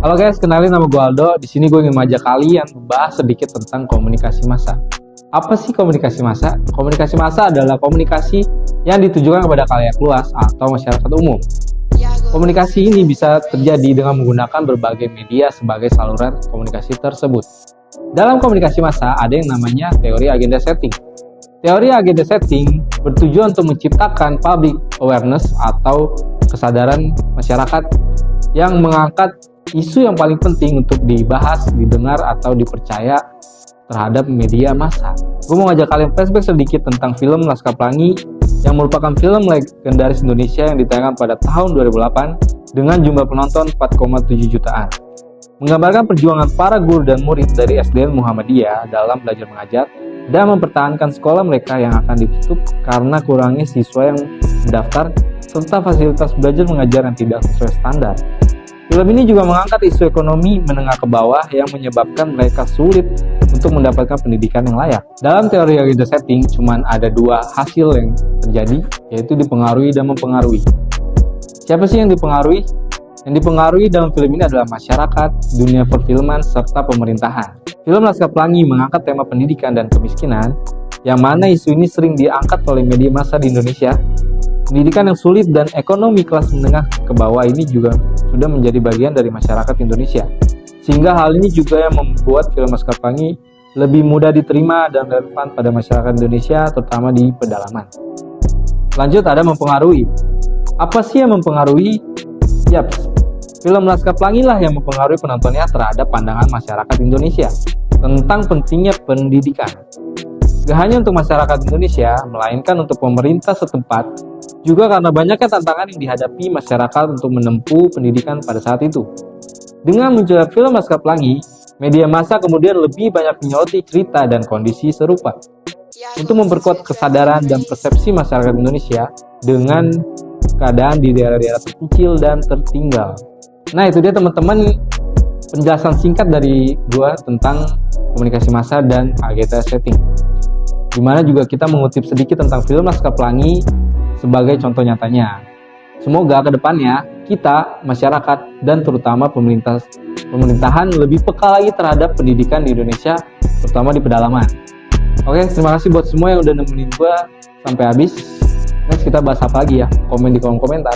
Halo guys, kenalin nama gue Aldo. Di sini gue ingin mengajak kalian membahas sedikit tentang komunikasi massa. Apa sih komunikasi massa? Komunikasi massa adalah komunikasi yang ditujukan kepada khalayak luas atau masyarakat umum. Komunikasi ini bisa terjadi dengan menggunakan berbagai media sebagai saluran komunikasi tersebut. Dalam komunikasi massa ada yang namanya teori agenda setting. Teori agenda setting bertujuan untuk menciptakan public awareness atau kesadaran masyarakat yang mengangkat isu yang paling penting untuk dibahas, didengar, atau dipercaya terhadap media massa. Gue mau ngajak kalian flashback sedikit tentang film Laskar Pelangi yang merupakan film legendaris Indonesia yang ditayangkan pada tahun 2008 dengan jumlah penonton 4,7 jutaan. Menggambarkan perjuangan para guru dan murid dari SDN Muhammadiyah dalam belajar mengajar dan mempertahankan sekolah mereka yang akan ditutup karena kurangnya siswa yang mendaftar serta fasilitas belajar mengajar yang tidak sesuai standar. Film ini juga mengangkat isu ekonomi menengah ke bawah yang menyebabkan mereka sulit untuk mendapatkan pendidikan yang layak. Dalam teori agenda setting, cuma ada dua hasil yang terjadi, yaitu dipengaruhi dan mempengaruhi. Siapa sih yang dipengaruhi? Yang dipengaruhi dalam film ini adalah masyarakat, dunia perfilman, serta pemerintahan. Film Laskar Pelangi mengangkat tema pendidikan dan kemiskinan, yang mana isu ini sering diangkat oleh media massa di Indonesia. Pendidikan yang sulit dan ekonomi kelas menengah ke bawah ini juga sudah menjadi bagian dari masyarakat Indonesia. Sehingga hal ini juga yang membuat film Laskar Pelangi lebih mudah diterima dan relevan pada masyarakat Indonesia, terutama di pedalaman. Lanjut, ada mempengaruhi. Apa sih yang mempengaruhi? Yaps, film Laskar Pelangi lah yang mempengaruhi penontonnya terhadap pandangan masyarakat Indonesia tentang pentingnya pendidikan. Gak hanya untuk masyarakat Indonesia, melainkan untuk pemerintah setempat, juga karena banyaknya tantangan yang dihadapi masyarakat untuk menempuh pendidikan pada saat itu. Dengan munculnya film Laskar Pelangi, media massa kemudian lebih banyak menyoroti cerita dan kondisi serupa untuk memperkuat kesadaran dan persepsi masyarakat Indonesia dengan keadaan di daerah-daerah terpencil dan tertinggal. Nah, itu dia teman-teman penjelasan singkat dari gua tentang komunikasi massa dan agenda setting. Dimana juga kita mengutip sedikit tentang film Laskar Pelangi sebagai contoh nyatanya. Semoga kedepannya kita, masyarakat, dan terutama pemerintahan lebih peka lagi terhadap pendidikan di Indonesia, terutama di pedalaman. Oke, terima kasih buat semua yang udah nemenin gue sampai habis. Next kita bahas apa lagi ya? Komen di kolom komentar.